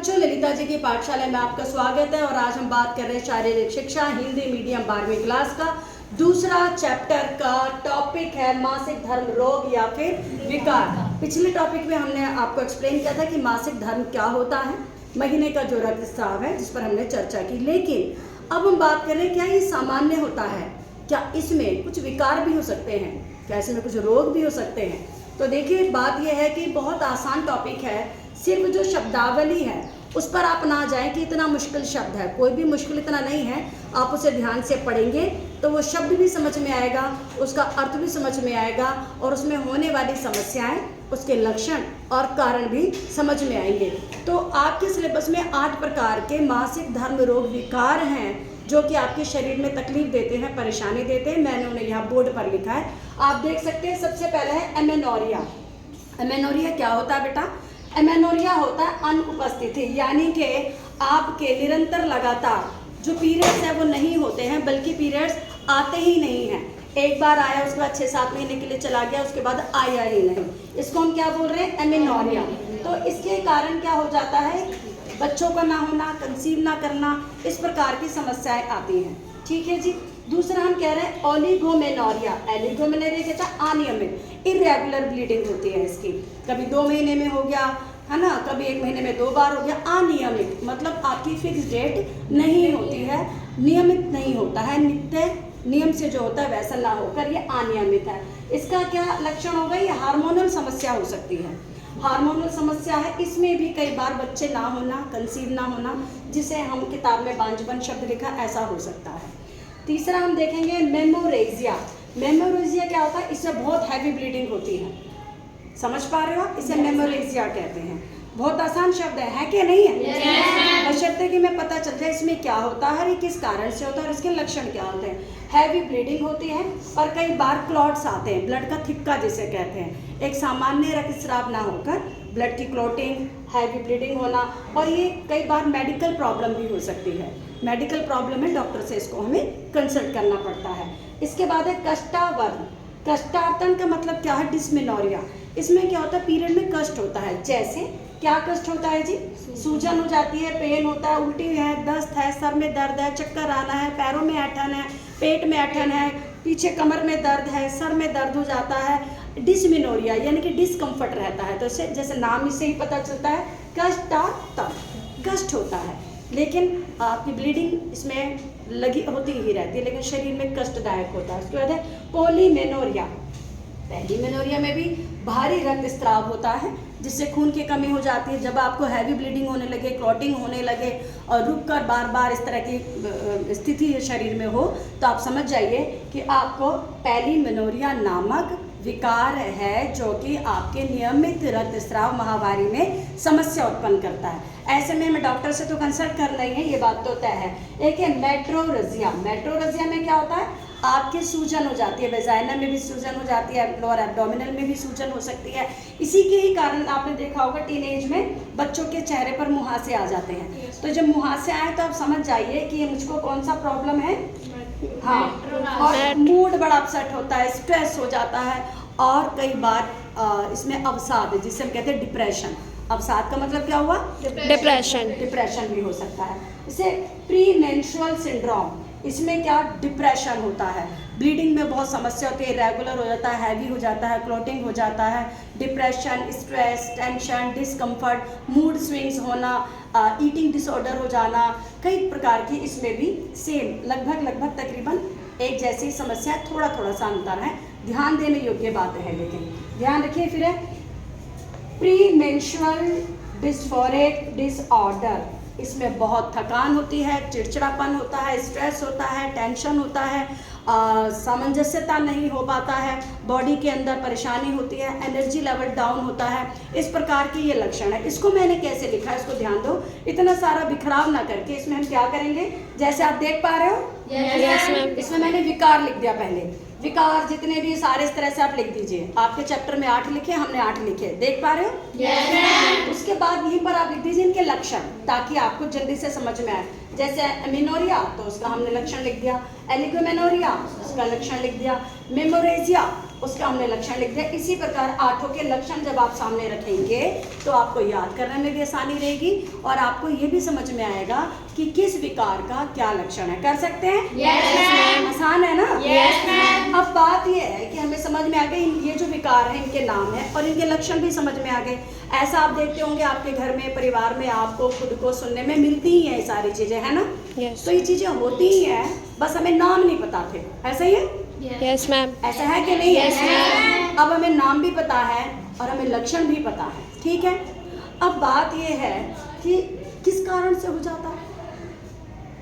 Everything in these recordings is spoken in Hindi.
बच्चों, ललिता जी की पाठशाला में आपका स्वागत है। और आज हम बात कर रहे हैं शारीरिक शिक्षा हिंदी मीडियम 12वीं क्लास का दूसरा चैप्टर का टॉपिक है मासिक धर्म रोग या फिर विकार। पिछले टॉपिक में हमने आपको एक्सप्लेन किया था कि मासिक धर्म क्या होता है, महीने का जो रक्तस्राव है जिस पर हमने चर्चा की। लेकिन अब हम बात कर रहे हैं क्या ये सामान्य होता है, क्या इसमें कुछ विकार भी हो सकते हैं, क्या इसमें कुछ रोग भी हो सकते हैं। तो देखिए बात यह है कि बहुत आसान टॉपिक है, सिर्फ जो शब्दावली है उस पर आप ना जाएं कि इतना मुश्किल शब्द है। कोई भी मुश्किल इतना नहीं है, आप उसे ध्यान से पढ़ेंगे तो वो शब्द भी समझ में आएगा, उसका अर्थ भी समझ में आएगा और उसमें होने वाली समस्याएं, उसके लक्षण और कारण भी समझ में आएंगे। तो आपके सिलेबस में 8 प्रकार के मासिक धर्म रोग विकार हैं जो कि आपके शरीर में तकलीफ देते हैं, परेशानी देते हैं। मैंने उन्हें यहाँ बोर्ड पर लिखा है, आप देख सकते हैं। सबसे पहले है एमेनोरिया। एमेनोरिया क्या होता है बेटा? एमेनोरिया होता है अनुपस्थिति, यानी कि आपके निरंतर लगातार जो पीरियड्स है वो नहीं होते हैं, बल्कि पीरियड्स आते ही नहीं हैं। एक बार आया, उसके बाद 6-7 महीने के लिए चला गया, उसके बाद आया ही नहीं। इसको हम क्या बोल रहे हैं? एमेनोरिया। तो इसके कारण क्या हो जाता है? बच्चों का ना होना, कंसीव ना करना, इस प्रकार की समस्याएं आती हैं। ठीक है जी। दूसरा हम कह रहे हैं ओलिगोमेनोरिया। एलिगोमेनोरिया कहता है अनियमित, इरेगुलर ब्लीडिंग होती है इसकी। कभी 2 महीने में हो गया है ना, कभी 1 महीने में 2 बार हो गया। अनियमित मतलब आपकी फिक्स डेट नहीं होती है, नियमित नहीं होता है, नित्य नियम से जो होता है वैसा ना होकर ये अनियमित है। इसका क्या लक्षण होगा? ये हार्मोनल समस्या हो सकती है। हार्मोनल समस्या है, इसमें भी कई बार बच्चे ना होना, कंसीव ना होना, जिसे हम किताब में बांझपन शब्द लिखा, ऐसा हो सकता है। तीसरा हम देखेंगे मेमोरेजिया। मेमोरेजिया क्या होता है? इससे बहुत हैवी ब्लीडिंग होती है। समझ पा रहे हो आप? इसे मेमोरेजिया कहते हैं। बहुत आसान शब्द है कि नहीं है? बशर्ते कि मैं पता चल जाए इसमें क्या होता है, ये किस कारण से होता है और इसके लक्षण क्या होते हैं। हैवी ब्लीडिंग होती है और कई बार क्लॉट्स आते हैं, ब्लड का थिक्का जिसे कहते हैं। एक सामान्य रक्तस्राव ना होकर ब्लड की क्लॉटिंग, हैवी ब्लीडिंग होना, और ये कई बार मेडिकल प्रॉब्लम भी हो सकती है। मेडिकल प्रॉब्लम है, डॉक्टर से इसको हमें कंसल्ट करना पड़ता है। इसके बाद है कष्टावर्त। कष्टावर्तन का मतलब क्या है? डिस्मेनोरिया। इसमें क्या होता है? पीरियड में कष्ट होता है। जैसे क्या कष्ट होता है जी? सूजन हो जाती है, पेन होता है, उल्टी है, दस्त है, सर में दर्द है, चक्कर आना है, पैरों में ऐंठन है, पेट में ऐंठन है, पीछे कमर में दर्द है, सर में दर्द हो जाता है। डिस्मेनोरिया यानी कि डिस्कम्फर्ट रहता है। तो इससे जैसे नाम से ही पता चलता है, कष्ट होता है, लेकिन आपकी ब्लीडिंग इसमें लगी होती ही रहती है, लेकिन शरीर में कष्टदायक होता है। उसके बाद है पॉलीमेनोरिया। पॉलीमेनोरिया में भी भारी रक्तस्राव होता है, जिससे खून की कमी हो जाती है। जब आपको हैवी ब्लीडिंग होने लगे, क्लॉटिंग होने लगे और रुककर बार बार इस तरह की स्थिति शरीर में हो, तो आप समझ जाइए कि आपको पॉलीमेनोरिया नामक विकार है, जो कि आपके नियमित रक्तस्राव माहवारी में समस्या उत्पन्न करता है। ऐसे में हमें डॉक्टर से तो कंसल्ट करना ही है, ये बात तो तय है। एक है मेट्रोरेजिया। मेट्रोरेजिया में क्या होता है? आपके सूजन हो जाती है, वेजाइना में भी सूजन हो जाती है, लोअर एब्डोमिनल में भी सूजन हो सकती है। इसी के ही कारण आपने देखा होगा टीनेज में बच्चों के चेहरे पर मुहासे आ जाते हैं। तो जब मुहासे आए तो आप समझ जाइए कि मुझको कौन सा प्रॉब्लम है। हाँ, और मूड बड़ा अपसेट होता है, स्ट्रेस हो जाता है, और कई बार इसमें अवसाद, जिसे हम कहते हैं डिप्रेशन। अवसाद का मतलब क्या हुआ? डिप्रेशन भी हो सकता है। इसे प्री मेंस्ट्रुअल सिंड्रोम, इसमें क्या डिप्रेशन होता है, ब्लीडिंग में बहुत समस्या होती है, रेगुलर हो जाता है, हैवी हो जाता है, क्लॉटिंग हो जाता है, depression, stress, tension, discomfort, mood swings होना, ईटिंग डिसऑर्डर हो जाना, कई प्रकार की इसमें भी सेम लगभग तकरीबन एक जैसी समस्या, थोड़ा सा अंतर है। ध्यान देने योग्य बातें हैं, लेकिन ध्यान रखिए। फिर है प्री मेंस्ट्रुअल डिस्फोरिक डिसऑर्डर। इसमें बहुत थकान होती है, चिड़चिड़ापन होता है, स्ट्रेस होता है, टेंशन होता है, सामंजस्यता नहीं हो पाता है, बॉडी के अंदर परेशानी होती है, एनर्जी लेवल डाउन होता है। इस प्रकार के ये लक्षण है। इसको मैंने कैसे लिखा है, इसको ध्यान दो। इतना सारा बिखराव ना करके इसमें हम क्या करेंगे, जैसे आप देख पा रहे हो, इसमें मैंने विकार लिख दिया पहले। विकार जितने भी सारे इस तरह से आप लिख दीजिए। आपके चैप्टर में 8 लिखे, हमने 8 लिखे, देख पा रहे हो? Yes ma'am. उसके बाद यहीं पर आप लिख दीजिए इनके लक्षण, ताकि आपको जल्दी से समझ में आए। जैसे एमिनोरिया, तो उसका हमने लक्षण लिख दिया। एलिगोमेनोरिया, उसका लक्षण लिख दिया। मेमोरेजिया, उसका हमने लक्षण लिख दिया। इसी प्रकार 8 के लक्षण जब आप सामने रखेंगे तो आपको याद करने में भी आसानी रहेगी और आपको ये भी समझ में आएगा कि किस विकार का क्या लक्षण है। कर सकते हैं? Yes ma'am. आसान है ना? Yes ma'am. अब बात ये है कि हमें समझ में आ गई ये जो विकार हैं इनके नाम है और इनके लक्षण भी समझ में आ गए। ऐसा आप देखते होंगे आपके घर में, परिवार में आपको खुद को सुनने में मिलती ही है ये सारी चीजें, है ना? Yes. तो ये चीजें होती ही हैं, बस हमें नाम नहीं पता थे। ऐसा ही है? Yes ma'am. ऐसा है कि नहीं? Yes, ma'am. अब हमें नाम भी पता है और हमें लक्षण भी पता है, ठीक है? अब बात ये है कि किस कारण से हो जाता है,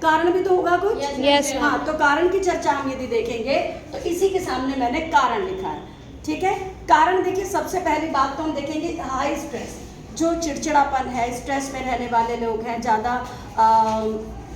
कारण भी तो होगा कुछ। Yes, ma'am. हाँ, तो कारण की चर्चा हम यदि देखेंगे तो इसी के सामने मैंने कारण लिखा है, ठीक है? कारण देखिए, सबसे पहली बात तो हम देखेंगे हाई स्ट्रेस, जो चिड़चिड़ापन है, स्ट्रेस में रहने वाले लोग हैं, ज़्यादा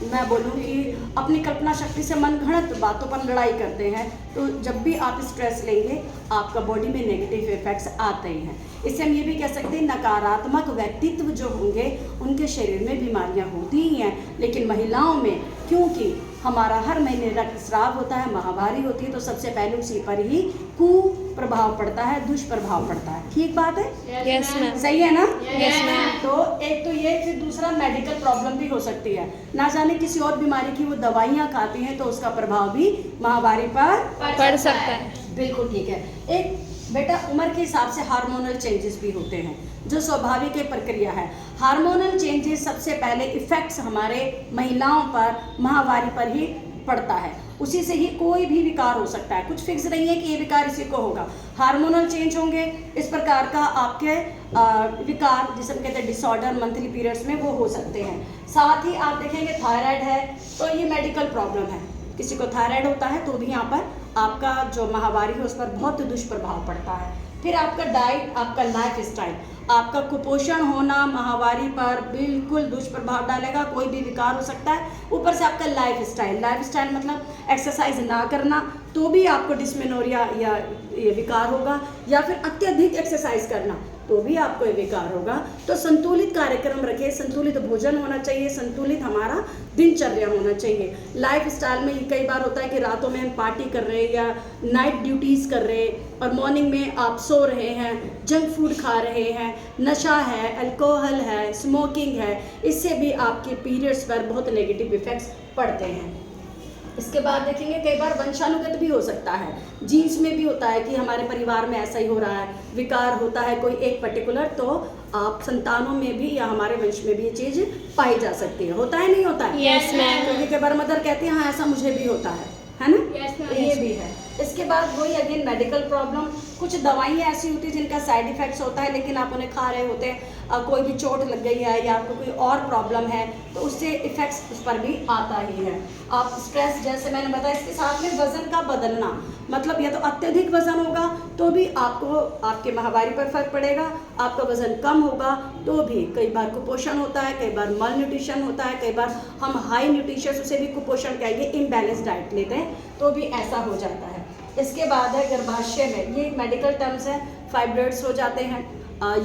मैं बोलूँ कि अपनी कल्पना शक्ति से मनगढ़ंत बातों पर लड़ाई करते हैं, तो जब भी आप स्ट्रेस लेंगे आपका बॉडी में नेगेटिव इफेक्ट्स आते ही हैं। इससे हम ये भी कह सकते हैं नकारात्मक व्यक्तित्व जो होंगे उनके शरीर में बीमारियां होती ही हैं। लेकिन महिलाओं में, क्योंकि हमारा हर महीने रक्तस्राव होता है, माहवारी होती है, तो सबसे पहले उसी पर ही कुप्रभाव पड़ता है, दुष्प्रभाव पड़ता है। ठीक बात है? Yes ma'am. सही है ना? Yes ma'am. तो एक तो ये, फिर दूसरा मेडिकल प्रॉब्लम भी हो सकती है, ना जाने किसी और बीमारी की वो दवाइयाँ खाती हैं तो उसका प्रभाव भी माहवारी पर पढ़ सकता है। बिल्कुल ठीक है। एक बेटा उम्र के हिसाब से हार्मोनल चेंजेस भी होते हैं, जो स्वाभाविक प्रक्रिया है। हार्मोनल चेंजेस सबसे पहले इफेक्ट्स हमारे महिलाओं पर, माहवारी पर ही पड़ता है। उसी से ही कोई भी विकार हो सकता है, कुछ फिक्स नहीं है कि ये विकार इसी को होगा। हार्मोनल चेंज होंगे, इस प्रकार का आपके विकार जिसे हम कहते हैं डिसऑर्डर मंथली पीरियड्स में, वो हो सकते हैं। साथ ही आप देखेंगे थायराइड है तो ये मेडिकल प्रॉब्लम है, किसी को थायराइड होता है तो भी यहाँ पर आपका जो माहवारी है उस पर बहुत दुष्प्रभाव पड़ता है। फिर आपका डाइट, आपका लाइफ स्टाइल, आपका कुपोषण होना माहवारी पर बिल्कुल दुष्प्रभाव डालेगा, कोई भी विकार हो सकता है। ऊपर से आपका लाइफ स्टाइल मतलब एक्सरसाइज ना करना तो भी आपको डिस्मेनोरिया या ये विकार होगा, या फिर अत्यधिक एक्सरसाइज करना तो भी आपको ये विकार होगा। तो संतुलित कार्यक्रम रखें, संतुलित भोजन होना चाहिए, संतुलित हमारा दिनचर्या होना चाहिए। लाइफ स्टाइल में कई बार होता है कि रातों में हम पार्टी कर रहे हैं या नाइट ड्यूटीज़ कर रहे हैं और मॉर्निंग में आप सो रहे हैं, जंक फूड खा रहे हैं, नशा है, अल्कोहल है, स्मोकिंग है, इससे भी आपके पीरियड्स पर बहुत नेगेटिव इफेक्ट्स पड़ते हैं। इसके बाद देखेंगे कई बार वंशानुगत भी हो सकता है, जीन्स में भी होता है कि हमारे परिवार में ऐसा ही हो रहा है, विकार होता है कोई एक पर्टिकुलर, तो आप संतानों में भी या हमारे वंश में भी ये चीज़ पाई जा सकती है। होता है नहीं होता है? Yes ma'am. क्योंकि कई बार मदर कहती है हाँ ऐसा मुझे भी होता है ना? Yes ma'am. तो ये भी है। इसके बाद वही अगेन मेडिकल प्रॉब्लम, कुछ दवाइयाँ ऐसी होती है जिनका साइड इफेक्ट्स होता है लेकिन आप उन्हें खा रहे होते हैं, कोई भी चोट लग गई है या आपको कोई और प्रॉब्लम है तो उससे इफेक्ट्स उस पर भी आता ही है। आप स्ट्रेस, जैसे मैंने बताया, इसके साथ में वजन का बदलना, मतलब या तो अत्यधिक वजन होगा तो भी आपको आपके माहवारी पर फर्क पड़ेगा, आपका वजन कम होगा तो भी कई बार कुपोषण होता है, कई बार मल न्यूट्रिशन होता है, कई बार हम हाई न्यूट्रिशियस उसे भी कुपोषण कहेंगे, इम्बैलेंस डाइट लेते हैं तो भी ऐसा हो जाता है। इसके बाद है गर्भाशय में, ये मेडिकल टर्म्स है, फाइब्रॉइड्स हो जाते हैं,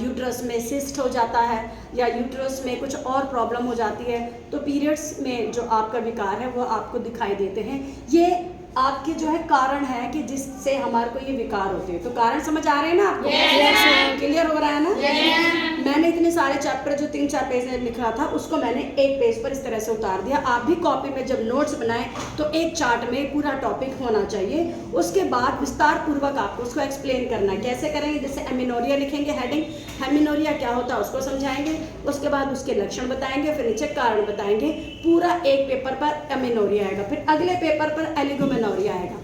यूट्रस में सिस्ट हो जाता है या यूट्रस में कुछ और प्रॉब्लम हो जाती है, तो पीरियड्स में जो आपका विकार है वो आपको दिखाई देते हैं। ये आपके जो है कारण है कि जिससे हमारे को ये विकार होते हैं। तो कारण समझ आ रहे हैं ना आपको? Yes, क्लियर हो रहा है ना? Yes, मैंने इतने सारे चैप्टर जो 3-4 पेज में लिखा था उसको मैंने एक पेज पर इस तरह से उतार दिया। आप भी कॉपी में जब नोट्स बनाएं तो एक चार्ट में पूरा टॉपिक होना चाहिए, उसके बाद विस्तार पूर्वक आपको उसको एक्सप्लेन करना है। कैसे करेंगे? जैसे एमिनोरिया लिखेंगे हेडिंग, हेमिनोरिया क्या होता है उसको समझाएंगे, उसके बाद उसके लक्षण बताएंगे, फिर नीचे कारण बताएंगे। पूरा एक पेपर पर एमिनोरिया आएगा, फिर अगले पेपर पर एलिगोमेनोरिया आएगा,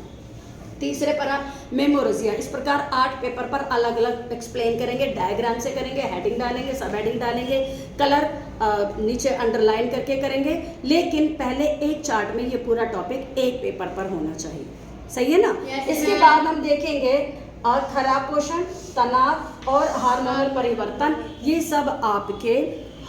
तीसरे पर आप मेमोरेजिया। इस प्रकार 8 पेपर पर अलग अलग एक्सप्लेन करेंगे, डायग्राम से करेंगे, हेडिंग डालेंगे, सब हेडिंग डालेंगे, कलर नीचे अंडरलाइन करके करेंगे। लेकिन पहले एक चार्ट में ये पूरा टॉपिक एक पेपर पर होना चाहिए। सही है ना? Yes, इसके ma'am. बाद हम देखेंगे खराब पोषण, तनाव और हार्मोनल परिवर्तन, ये सब आपके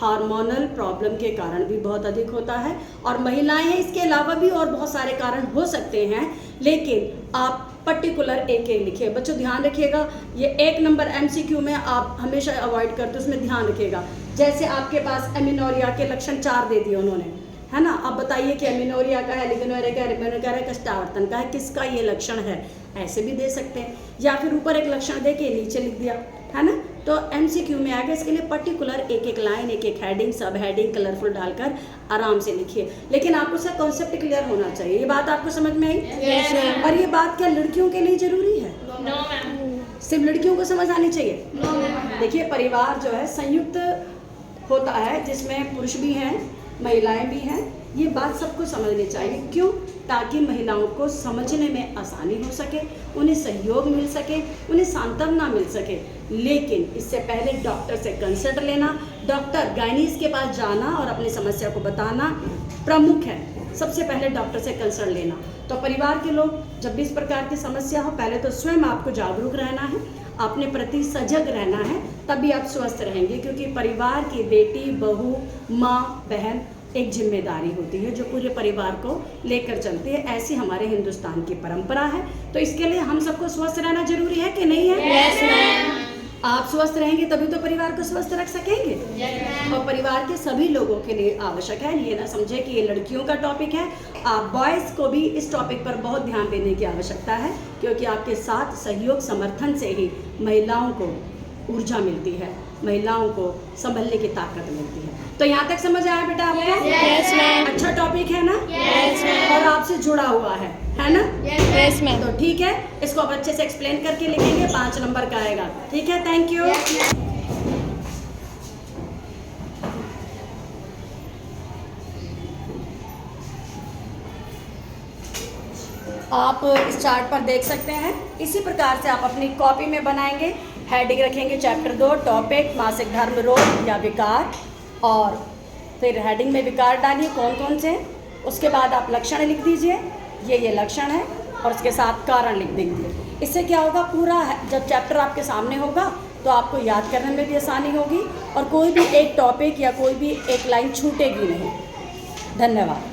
हार्मोनल प्रॉब्लम के कारण भी बहुत अधिक होता है। और महिलाएं हैं, इसके अलावा भी और बहुत सारे कारण हो सकते हैं, लेकिन आप पर्टिकुलर एक लिखिए। बच्चों ध्यान रखिएगा, ये 1 नंबर MCQ में आप हमेशा अवॉइड करते हो, उसमें ध्यान रखिएगा। जैसे आपके पास एमिनोरिया के लक्षण 4 दे दिए उन्होंने, है ना। अब बताइए कि एमिनोरिया का है, लिगोनोरिया का है, रिबोनोरिया का है, कष्टावर्तन का है, किसका ये लक्षण है, ऐसे भी दे सकते हैं। या फिर ऊपर एक लक्षण दे के नीचे लिख दिया, है ना। तो MCQ में आगे इसके लिए पर्टिकुलर एक लाइन, एक हेडिंग, सब हेडिंग कलरफुल डालकर आराम से लिखिए। लेकिन आपको सब कॉन्सेप्ट क्लियर होना चाहिए। ये बात आपको समझ में आई? Yes, ma'am. और ये बात क्या लड़कियों के लिए जरूरी है? No, ma'am. सिर्फ लड़कियों को समझ आनी चाहिए? No, ma'am. देखिए, परिवार जो है संयुक्त होता है, जिसमें पुरुष भी हैं, महिलाएं भी हैं। ये बात सबको समझनी चाहिए। क्यों? ताकि महिलाओं को समझने में आसानी हो सके, उन्हें सहयोग मिल सके, उन्हें सांत्वना मिल सके। लेकिन इससे पहले डॉक्टर से कंसल्ट लेना, डॉक्टर गायनीज के पास जाना और अपनी समस्या को बताना प्रमुख है। सबसे पहले डॉक्टर से कंसल्ट लेना। तो परिवार के लोग जब भी इस प्रकार की समस्या हो, पहले तो स्वयं आपको जागरूक रहना है, अपने प्रति सजग रहना है, तभी आप स्वस्थ रहेंगे। क्योंकि परिवार की बेटी, बहू, माँ, बहन एक जिम्मेदारी होती है जो पूरे परिवार को लेकर चलती है। ऐसी हमारे हिंदुस्तान की परंपरा है। तो इसके लिए हम सबको स्वस्थ रहना जरूरी है कि नहीं है? Yes, ma'am. आप स्वस्थ रहेंगे तभी तो परिवार को स्वस्थ रख सकेंगे। Yes, ma'am. और परिवार के सभी लोगों के लिए आवश्यक है। ये ना समझे कि ये लड़कियों का टॉपिक है। आप बॉयज़ को भी इस टॉपिक पर बहुत ध्यान देने की आवश्यकता है, क्योंकि आपके साथ सहयोग समर्थन से ही महिलाओं को ऊर्जा मिलती है, महिलाओं को संभलने की ताकत मिलती है। तो यहाँ तक समझ आया बेटा आपको? Yes, ma'am. अच्छा टॉपिक है ना? Yes, ma'am. और आपसे जुड़ा हुआ है ना? Yes, ma'am. तो ठीक है, इसको आप अच्छे से एक्सप्लेन करके लिखेंगे, 5 नंबर का आएगा। ठीक है, थैंक यू। आप इस चार्ट पर देख सकते हैं, इसी प्रकार से आप अपनी कॉपी में बनाएंगे। हेडिंग रखेंगे चैप्टर 2 टॉपिक मासिक धर्म रोग या विकार, और फिर हेडिंग में विकार डालिए कौन कौन से। उसके बाद आप लक्षण लिख दीजिए, ये लक्षण है, और उसके साथ कारण लिख देंगे। इससे क्या होगा, पूरा जब चैप्टर आपके सामने होगा तो आपको याद करने में भी आसानी होगी, और कोई भी एक टॉपिक या कोई भी एक लाइन छूटेगी नहीं। धन्यवाद।